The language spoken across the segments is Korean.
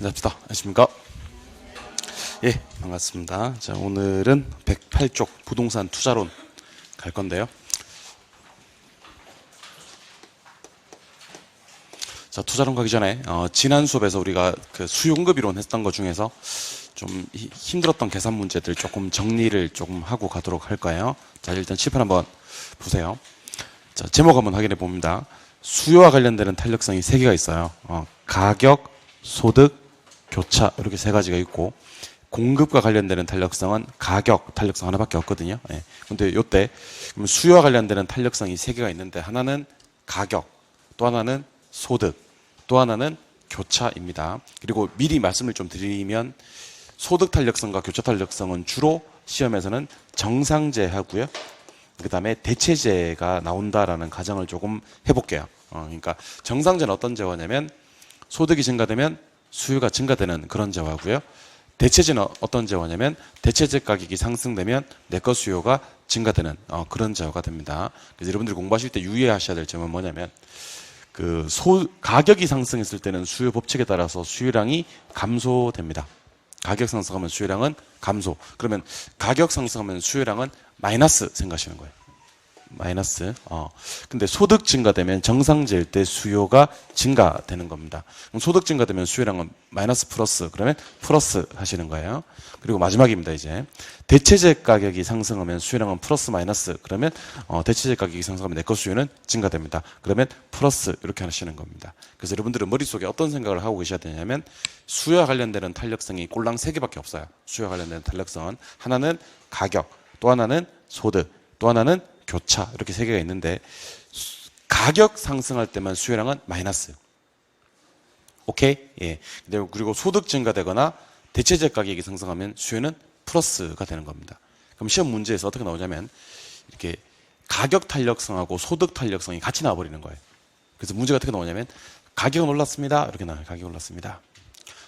인사합시다. 안녕하십니까? 예, 반갑습니다. 자, 오늘은 108쪽 부동산 투자론 갈 건데요. 자, 투자론 가기 전에 지난 수업에서 우리가 그 수요응급 이론 했던 것 중에서 좀 힘들었던 계산 문제들 조금 정리를 조금 하고 가도록 할 거예요. 자, 일단 칠판 한번 보세요. 자, 제목 한번 확인해 봅니다. 수요와 관련되는 탄력성이 3개가 있어요. 가격, 소득, 교차 이렇게 3가지가 있고, 공급과 관련되는 탄력성은 가격 탄력성 하나밖에 없거든요. 예. 근데 요때 수요와 관련되는 탄력성이 3개가 있는데, 하나는 가격, 또 하나는 소득, 또 하나는 교차입니다. 그리고 미리 말씀을 좀 드리면 소득 탄력성과 교차 탄력성은 주로 시험에서는 정상제하고요. 그 다음에 대체제가 나온다라는 가정을 조금 해볼게요. 그러니까 정상제는 어떤 제화냐면 소득이 증가되면 수요가 증가되는 그런 제화고요. 대체제는 어떤 제화냐면 대체제 가격이 상승되면 내거 수요가 증가되는 그런 제화가 됩니다. 그래서 여러분들이 공부하실 때 유의하셔야 될 점은 뭐냐면 가격이 상승했을 때는 수요 법칙에 따라서 수요량이 감소됩니다. 가격 상승하면 수요량은 감소. 그러면 가격 상승하면 수요량은 마이너스 생각하시는 거예요. 마이너스. 근데 소득 증가되면 정상제일 때 수요가 증가되는 겁니다. 그럼 소득 증가되면 수요량은 마이너스 플러스, 그러면 플러스 하시는 거예요. 그리고 마지막입니다. 이제 대체제 가격이 상승하면 수요량은 플러스 마이너스, 그러면 대체제 가격이 상승하면 내거 수요는 증가됩니다. 그러면 플러스 이렇게 하시는 겁니다. 그래서 여러분들은 머릿속에 어떤 생각을 하고 계셔야 되냐면 수요와 관련되는 탄력성이 꼴랑 3개밖에 없어요. 수요와 관련되는 탄력성은 하나는 가격, 또 하나는 소득, 또 하나는 교차, 이렇게 3개가 있는데 가격 상승할 때만 수요량은 마이너스. 오케이? 예. 그리고 소득 증가되거나 대체제 가격이 상승하면 수요는 플러스가 되는 겁니다. 그럼 시험 문제에서 어떻게 나오냐면 이렇게 가격 탄력성하고 소득 탄력성이 같이 나와버리는 거예요. 그래서 문제가 어떻게 나오냐면 가격은 올랐습니다. 이렇게 나와요. 가격이 올랐습니다.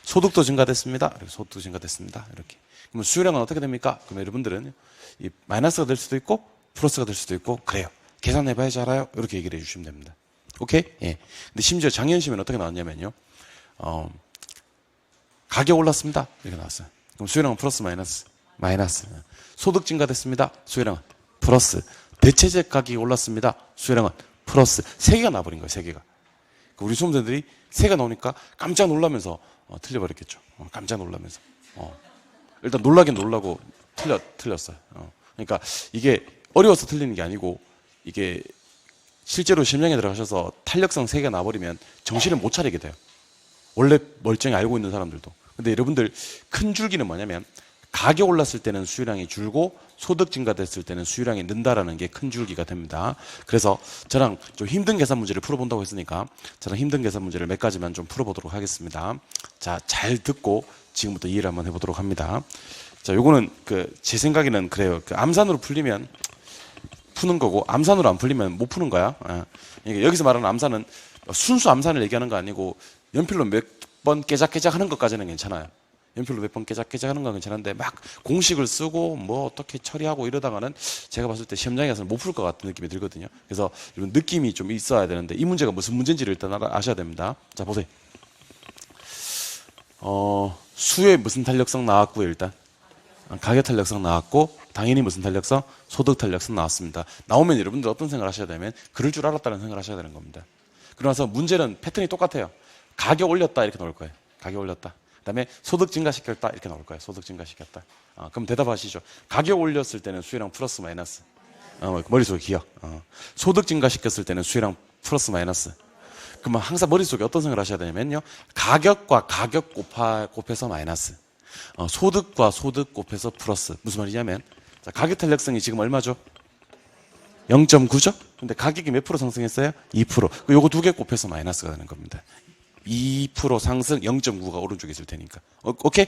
소득도 증가됐습니다. 이렇게 소득도 증가됐습니다. 이렇게. 그러면 수요량은 어떻게 됩니까? 그럼 여러분들은 이 마이너스가 될 수도 있고 플러스가 될 수도 있고 그래요. 계산해봐야지 알아요. 이렇게 얘기를 해주시면 됩니다. 오케이? 예. 근데 심지어 작년시험에는 어떻게 나왔냐면요. 가격 올랐습니다. 이렇게 나왔어요. 그럼 수요량은 플러스 마이너스? 마이너스. 소득 증가됐습니다. 수요량은 플러스. 대체제 가격이 올랐습니다. 수요량은 플러스. 3개가 나와버린 거예요. 3개가. 우리 수험생들이 3개가 나오니까 깜짝 놀라면서 틀려버렸겠죠. 깜짝 놀라면서. 일단 놀라긴 놀라고 틀렸어요. 그러니까 이게 어려워서 틀리는 게 아니고 이게 실제로 실명에 들어가셔서 탄력성 3개가 나버리면 정신을 못 차리게 돼요. 원래 멀쩡히 알고 있는 사람들도. 근데 여러분들 큰 줄기는 뭐냐면 가격 올랐을 때는 수요량이 줄고 소득 증가됐을 때는 수요량이 는다라는 게 큰 줄기가 됩니다. 그래서 저랑 좀 힘든 계산 문제를 풀어본다고 했으니까 저랑 힘든 계산 문제를 몇 가지만 좀 풀어보도록 하겠습니다. 자, 잘 듣고 지금부터 이해를 한번 해보도록 합니다. 자, 요거는 제 생각에는 그래요. 암산으로 풀리면 푸는 거고 암산으로 안 풀리면 못 푸는 거야. 그러니까 여기서 말하는 암산은 순수 암산을 얘기하는 거 아니고 연필로 몇 번 깨작깨작 하는 것까지는 괜찮아요. 연필로 몇 번 깨작깨작 하는 건 괜찮은데 막 공식을 쓰고 뭐 어떻게 처리하고 이러다가는 제가 봤을 때 시험장에 가서는 못 풀 것 같은 느낌이 들거든요. 그래서 이런 느낌이 좀 있어야 되는데 이 문제가 무슨 문제인지를 일단 아셔야 됩니다. 자, 보세요. 수요에 무슨 탄력성 나왔고요. 일단 가격 탄력성 나왔고 당연히 무슨 탄력성? 소득 탄력성 나왔습니다. 나오면 여러분들 어떤 생각을 하셔야 되면 그럴 줄 알았다는 생각을 하셔야 되는 겁니다. 그러면서 문제는 패턴이 똑같아요. 가격 올렸다 이렇게 나올 거예요. 가격 올렸다. 그 다음에 소득 증가시켰다 이렇게 나올 거예요. 소득 증가시켰다. 그럼 대답하시죠. 가격 올렸을 때는 수요량 플러스 마이너스. 머릿속에 기억. 소득 증가시켰을 때는 수요량 플러스 마이너스. 그러면 항상 머릿속에 어떤 생각을 하셔야 되냐면요. 가격과 가격 곱해서 마이너스. 소득과 소득 곱해서 플러스. 무슨 말이냐면 자, 가격 탄력성이 지금 얼마죠? 0.9죠? 근데 가격이 몇 프로 상승했어요? 2%. 요거 2개 곱해서 마이너스가 되는 겁니다. 2% 상승 0.9가 오른쪽에 있을 테니까. 오케이?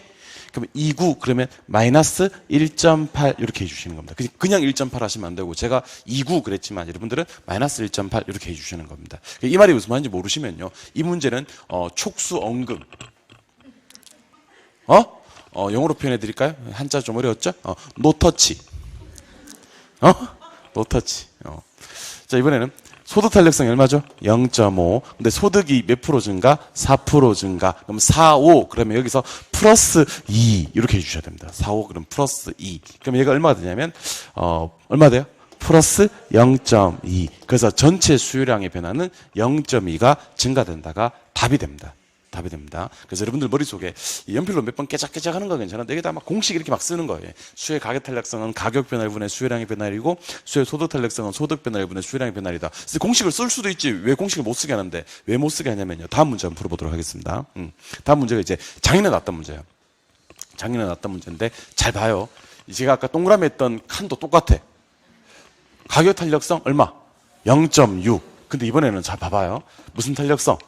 그러면 2.9 그러면 마이너스 1.8 이렇게 해주시는 겁니다. 그냥 1.8 하시면 안 되고 제가 2.9 그랬지만 여러분들은 마이너스 1.8 이렇게 해주시는 겁니다. 이 말이 무슨 말인지 모르시면요. 이 문제는 촉수 언금. 영어로 표현해 드릴까요? 한자 좀 어려웠죠? 노터치. 노터치. 자, 이번에는 소득 탄력성이 얼마죠? 0.5. 근데 소득이 몇 프로 증가? 4% 증가. 그럼 4, 5. 그러면 여기서 플러스 2 이렇게 해주셔야 됩니다. 4, 5 그럼 플러스 2. 그럼 얘가 얼마가 되냐면 얼마 돼요? 플러스 0.2. 그래서 전체 수요량의 변화는 0.2가 증가된다가 답이 됩니다. 답이 됩니다. 그래서 여러분들 머릿속에 연필로 몇 번 깨작깨작 하는 거 괜찮은데 여기다 막 공식 이렇게 막 쓰는 거예요. 수요의 가격 탄력성은 가격 변화를 분해 수요량의 변화이고 수요의 소득 탄력성은 소득 변화를 분해 수요량의 변화이다. 그래서 공식을 쓸 수도 있지. 왜 공식을 못 쓰게 하는데 왜 못 쓰게 하냐면요. 다음 문제 한번 풀어보도록 하겠습니다. 다음 문제가 이제 작년에 나왔던 문제예요. 작년에 나왔던 문제인데 잘 봐요. 제가 아까 동그라미 했던 칸도 똑같아. 가격 탄력성 얼마? 0.6. 근데 이번에는 잘 봐봐요. 무슨 탄력성?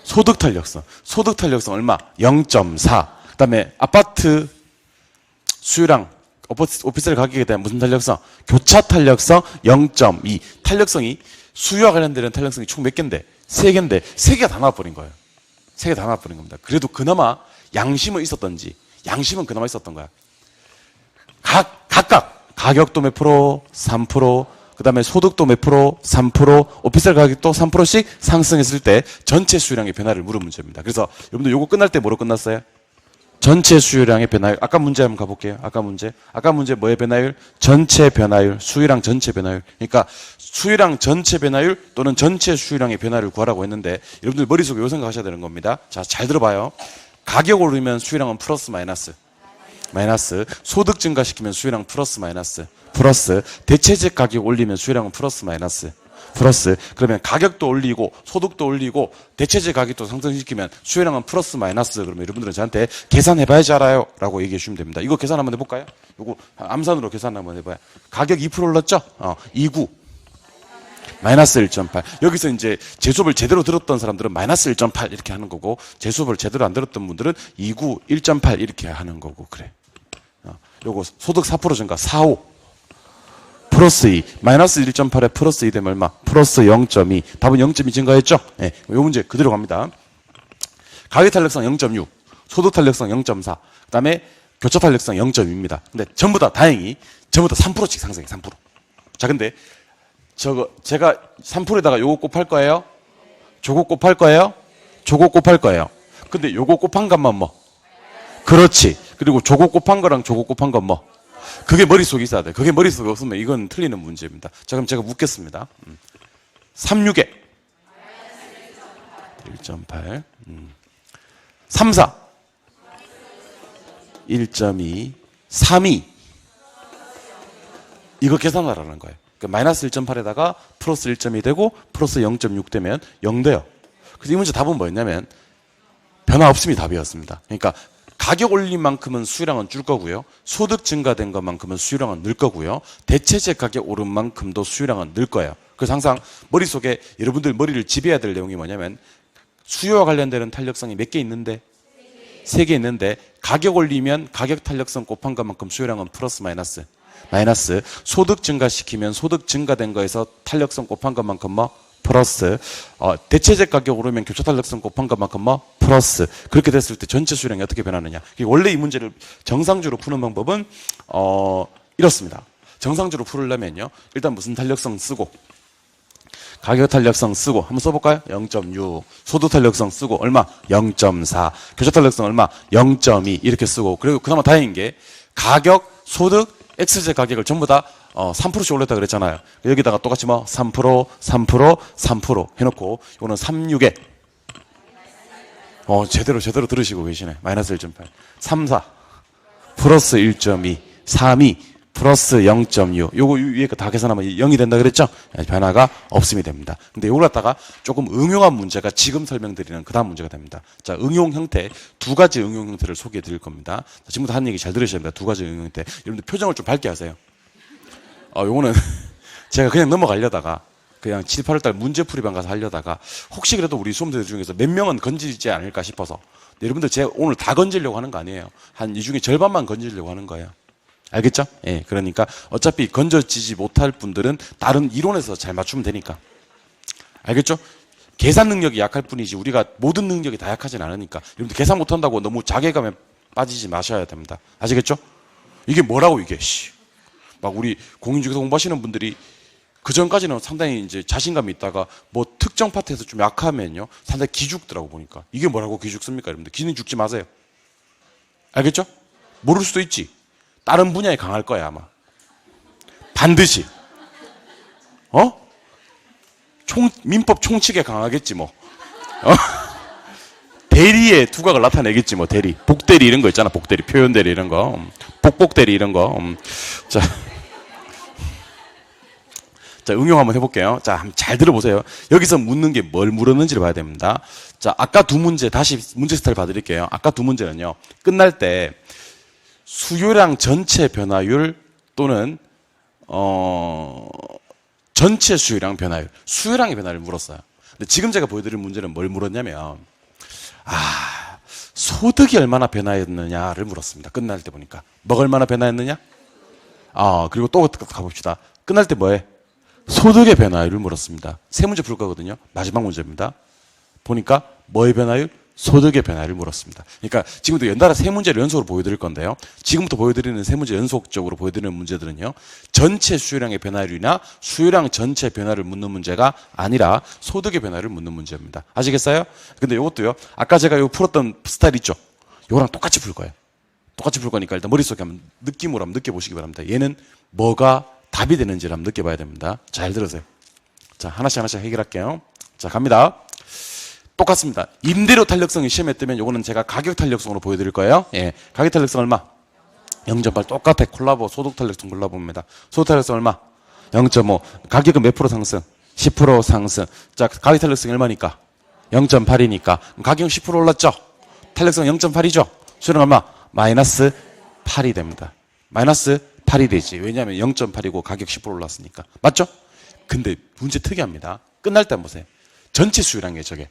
소득 탄력성. 소득 탄력성 얼마? 0.4. 그 다음에 아파트 수요량, 오피스텔 가격에 대한 무슨 탄력성? 교차 탄력성 0.2. 탄력성이 수요와 관련되는 탄력성이 총 몇 개인데? 3개인데 3개가 다 나와버린 거예요. 3개 다 나와버린 겁니다. 그래도 그나마 양심은 있었던지 양심은 그나마 있었던 거야. 각각 가격도 몇 프로? 3%. 그 다음에 소득도 몇 프로? 3%. 오피스텔 가격도 3%씩 상승했을 때 전체 수요량의 변화를 물은 문제입니다. 그래서 여러분들 요거 끝날 때 뭐로 끝났어요? 전체 수요량의 변화율. 아까 문제 한번 가볼게요. 아까 문제 뭐의 변화율? 전체 변화율. 수요량 전체 변화율. 그러니까 수요량 전체 변화율 또는 전체 수요량의 변화를 구하라고 했는데 여러분들 머릿속에 요 생각하셔야 되는 겁니다. 자, 잘 들어봐요. 가격 오르면 수요량은 플러스 마이너스. 마이너스. 소득 증가시키면 수요량 플러스 마이너스. 플러스. 대체적 가격 올리면 수요량은 플러스 마이너스. 플러스. 그러면 가격도 올리고 소득도 올리고 대체적 가격도 상승시키면 수요량은 플러스 마이너스. 그러면 여러분들은 저한테 계산해봐야지 알아요 라고 얘기해 주시면 됩니다. 이거 계산 한번 해볼까요? 이거 암산으로 계산 한번 해봐요. 가격 2% 올랐죠? 29 마이너스 1.8. 여기서 이제 제 수업을 제대로 들었던 사람들은 마이너스 1.8 이렇게 하는 거고 제 수업을 제대로 안 들었던 분들은 29 1.8 이렇게 하는 거고 그래. 요거 소득 4% 증가 45 플러스 2 마이너스 1.8에 플러스 2 되면 얼마? 플러스 0.2. 답은 0.2 증가했죠? 네, 요 문제 그대로 갑니다. 가격 탄력성 0.6 소득 탄력성 0.4 그 다음에 교차 탄력성 0.2입니다. 근데 전부 다 다행히 전부 다 3%씩 상승해 3%. 자 근데 저거 제가 3%에다가 요거 곱할 거예요? 저거 곱할 거예요? 저거 곱할 거예요. 근데 요거 곱한 값만 뭐? 그렇지. 그리고 저거 곱한 거랑 저거 곱한 건 뭐? 그게 머릿속에 있어야 돼. 그게 머릿속에 없으면 이건 틀리는 문제입니다. 자, 그럼 제가 묻겠습니다. 36에 1.8 34 1.2 32 이거 계산하라는 거예요. 그러니까 마이너스 1.8에다가 플러스 1.2 되고 플러스 0.6 되면 0 돼요. 그래서 이 문제 답은 뭐였냐면 변화 없음이 답이었습니다. 그러니까 가격 올린 만큼은 수요량은 줄 거고요. 소득 증가된 것만큼은 수요량은 늘 거고요. 대체적 가격 오른 만큼도 수요량은 늘 거예요. 그래서 항상 머릿속에 여러분들 머리를 지배해야 될 내용이 뭐냐면 수요와 관련되는 탄력성이 몇 개 있는데 3개 있는데 가격 올리면 가격 탄력성 곱한 것만큼 수요량은 플러스 마이너스. 마이너스. 소득 증가시키면 소득 증가된 거에서 탄력성 곱한 것만큼 뭐? 플러스. 대체적 가격 오르면 교차 탄력성 곱한 것만큼 뭐? 플러스. 그렇게 됐을 때 전체 수요량이 어떻게 변하느냐. 원래 이 문제를 정상적으로 푸는 방법은 이렇습니다. 정상적으로 풀려면요. 일단 무슨 탄력성 쓰고 가격 탄력성 쓰고 한번 써볼까요? 0.6 소득 탄력성 쓰고 얼마? 0.4 교차 탄력성 얼마? 0.2 이렇게 쓰고 그리고 그나마 다행인 게 가격, 소득, X제 가격을 전부 다 3%씩 올렸다 그랬잖아요. 여기다가 똑같이 뭐 3%, 3%, 3% 해놓고 이거는 36에 제대로 들으시고 계시네. 마이너스 1.8 34 플러스 1.2 32 플러스 0.6 요거 위에 거 다 계산하면 0이 된다 그랬죠? 변화가 없음이 됩니다. 근데 요걸 갖다가 조금 응용한 문제가 지금 설명드리는 그 다음 문제가 됩니다. 자, 응용 형태 두 가지 응용 형태를 소개해 드릴 겁니다. 자, 지금부터 하는 얘기 잘 들으셔야 됩니다. 두 가지 응용 형태. 여러분들 표정을 좀 밝게 하세요. 요거는 제가 그냥 넘어가려다가 그냥 7, 8월달 문제풀이방 가서 하려다가 혹시 그래도 우리 수험생들 중에서 몇 명은 건지지 않을까 싶어서 여러분들 제가 오늘 다 건지려고 하는 거 아니에요. 한 이 중에 절반만 건지려고 하는 거예요. 알겠죠? 예, 그러니까 어차피 건져지지 못할 분들은 다른 이론에서 잘 맞추면 되니까. 알겠죠? 계산 능력이 약할 뿐이지 우리가 모든 능력이 다 약하진 않으니까. 여러분들 계산 못한다고 너무 자괴감에 빠지지 마셔야 됩니다. 아시겠죠? 이게 뭐라고 이게 막 우리 공인중개사 공부하시는 분들이 그 전까지는 상당히 이제 자신감이 있다가 뭐 특정 파트에서 좀 약하면요. 상당히 기죽더라고 보니까. 이게 뭐라고 기죽습니까? 여러분들. 기는 죽지 마세요. 알겠죠? 모를 수도 있지. 다른 분야에 강할 거야, 아마. 반드시. 민법 총칙에 강하겠지, 뭐. 대리의 두각을 나타내겠지, 뭐, 대리. 복대리 이런 거 있잖아, 복대리. 표현대리 이런 거. 복복대리 이런 거. 자. 자, 응용 한번 해볼게요. 자, 한번 잘 들어보세요. 여기서 묻는 게 뭘 물었는지를 봐야 됩니다. 자, 아까 두 문제, 다시 문제 스타일 봐드릴게요. 아까 두 문제는요, 끝날 때 수요량 전체 변화율 또는, 전체 수요량 변화율, 수요량의 변화를 물었어요. 근데 지금 제가 보여드릴 문제는 뭘 물었냐면, 소득이 얼마나 변화했느냐를 물었습니다. 끝날 때 보니까. 뭐가 얼마나 변화했느냐? 그리고 또 가봅시다. 끝날 때 뭐해? 소득의 변화율을 물었습니다. 세 문제 풀 거거든요. 마지막 문제입니다. 보니까 뭐의 변화율? 소득의 변화율을 물었습니다. 그러니까 지금도 연달아 세 문제를 연속으로 보여드릴 건데요. 지금부터 보여드리는 세 문제 연속적으로 보여드리는 문제들은요. 전체 수요량의 변화율이나 수요량 전체 변화를 묻는 문제가 아니라 소득의 변화를 묻는 문제입니다. 아시겠어요? 근데 이것도요. 아까 제가 이거 풀었던 스타일 있죠? 이거랑 똑같이 풀 거예요. 똑같이 풀 거니까 일단 머릿속에 한번 느낌으로 한번 느껴보시기 바랍니다. 얘는 뭐가 답이 되는지를 한번 느껴봐야 됩니다. 잘 들으세요. 자, 하나씩 해결할게요. 자, 갑니다. 똑같습니다. 임대료 탄력성이 시험에 뜨면 요거는 제가 가격 탄력성으로 보여드릴 거예요. 예. 가격 탄력성 얼마? 0.8. 똑같아. 콜라보 소득 탄력성 골라봅니다. 소득 탄력성 얼마? 0.5. 가격은 몇 프로 상승? 10% 상승. 자, 가격 탄력성이 얼마니까? 0.8이니까. 가격은 10% 올랐죠? 탄력성 0.8이죠? 수요는 얼마? 마이너스 8이 됩니다. 마이너스 8이 되지. 왜냐하면 0.8이고 가격 10% 올랐으니까. 맞죠? 근데 문제 특이합니다. 끝날 때 한번 보세요. 전체 수요량이에요, 저게.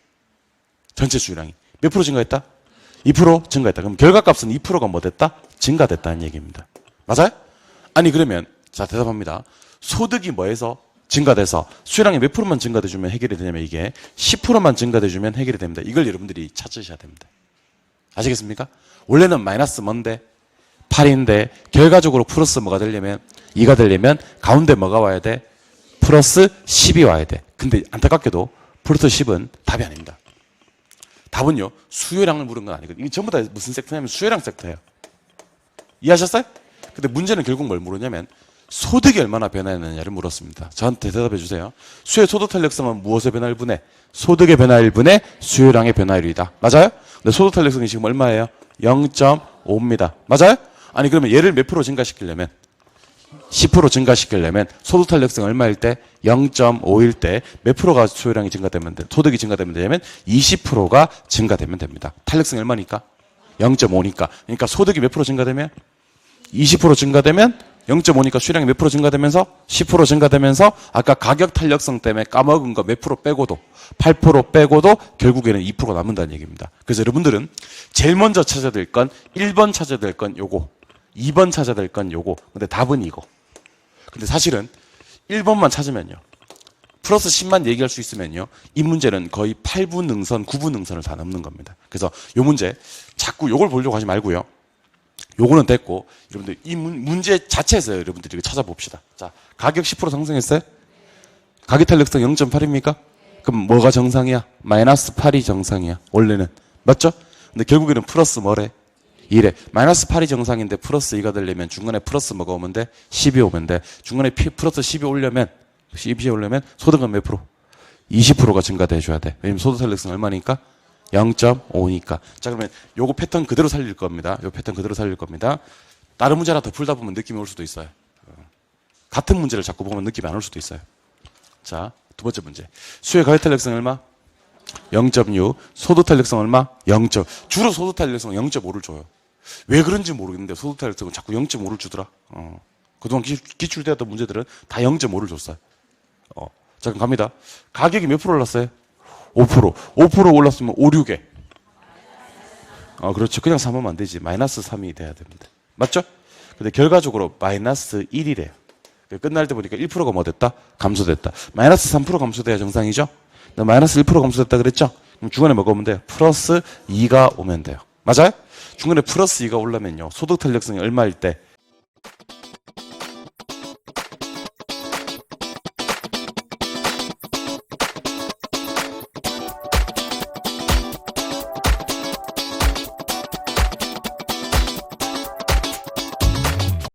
전체 수요량이. 몇 프로 증가했다? 2% 증가했다. 그럼 결과값은 2%가 뭐 됐다? 증가됐다는 얘기입니다. 맞아요? 아니, 그러면, 자, 대답합니다. 소득이 뭐해서 증가돼서 수요량이 몇 프로만 증가돼주면 해결이 되냐면 이게 10%만 증가돼주면 해결이 됩니다. 이걸 여러분들이 찾으셔야 됩니다. 아시겠습니까? 원래는 마이너스 뭔데? 8인데 결과적으로 플러스 뭐가 되려면 2가 되려면 가운데 뭐가 와야 돼? 플러스 10이 와야 돼. 근데 안타깝게도 플러스 10은 답이 아닙니다. 답은요. 수요량을 물은 건 아니거든요. 이게 전부 다 무슨 섹터냐면 수요량 섹터예요. 이해하셨어요? 근데 문제는 결국 뭘 물었냐면 소득이 얼마나 변화했느냐를 물었습니다. 저한테 대답해 주세요. 수요 소득 탄력성은 무엇의 변화율 분의? 소득의 변화율 분의 수요량의 변화율이다. 맞아요? 근데 소득 탄력성이 지금 얼마예요? 0.5입니다. 맞아요? 아니 그러면 얘를 몇 프로 증가시키려면 10% 증가시키려면 소득 탄력성 얼마일 때? 0.5일 때 몇 프로가 수요량이 증가되면 돼? 소득이 증가되면 되냐면 20%가 증가되면 됩니다. 탄력성이 얼마니까? 0.5니까. 그러니까 소득이 몇 프로 증가되면? 20% 증가되면 0.5니까 수요량이 몇 프로 증가되면서 10% 증가되면서 아까 가격 탄력성 때문에 까먹은 거 몇 프로 빼고도 8% 빼고도 결국에는 2%가 남는다는 얘기입니다. 그래서 여러분들은 제일 먼저 찾아야 될 건 1번 찾아야 될 건 요거 2번 찾아야 될 건 요거 근데 답은 이거. 근데 사실은 1번만 찾으면요. 플러스 10만 얘기할 수 있으면요. 이 문제는 거의 8분 능선, 9분 능선을 다 넘는 겁니다. 그래서 요 문제 자꾸 요걸 보려고 하지 말고요. 요거는 됐고 여러분들 이 문제 자체에서 여러분들이 찾아봅시다. 자, 가격 10% 상승했어요? 가격 탄력성 0.8입니까? 그럼 뭐가 정상이야? 마이너스 8이 정상이야. 원래는. 맞죠? 근데 결국에는 플러스 뭐래? 2래. 마이너스 8이 정상인데 플러스 2가 되려면 중간에 플러스 뭐가 오면 돼? 10이 오면 돼. 중간에 플러스 10이 오려면 소득은 몇 프로? 20%가 증가돼 줘야 돼. 왜냐면 소득 탄력성 얼마니까? 0.5니까. 자, 그러면 요거 패턴 그대로 살릴 겁니다. 요 패턴 그대로 살릴 겁니다. 다른 문제 하나 더 풀다 보면 느낌이 올 수도 있어요. 같은 문제를 자꾸 보면 느낌이 안 올 수도 있어요. 자, 두 번째 문제. 수요의 가격 탄력성 얼마? 0.6. 소득 탄력성 얼마? 0. 주로 소득 탄력성 0.5를 줘요. 왜 그런지 모르겠는데 소득 탄력성은 자꾸 0.5를 주더라. 그동안 기출되었던 문제들은 다 0.5를 줬어요. 자, 그럼 갑니다. 가격이 몇 프로 올랐어요? 5%. 5% 올랐으면 5, 6에. 그렇죠. 그냥 3하면 안 되지. 마이너스 3이 돼야 됩니다. 맞죠? 근데 결과적으로 마이너스 1이래요. 끝날 때 보니까 1%가 뭐 됐다? 감소됐다. 마이너스 3% 감소돼야 정상이죠? 마이너스 1% 감소됐다 그랬죠? 그럼 중간에 뭐가 오면 돼요? 플러스 2가 오면 돼요. 맞아요? 중간에 플러스 2가 오려면요. 소득 탄력성이 얼마일 때?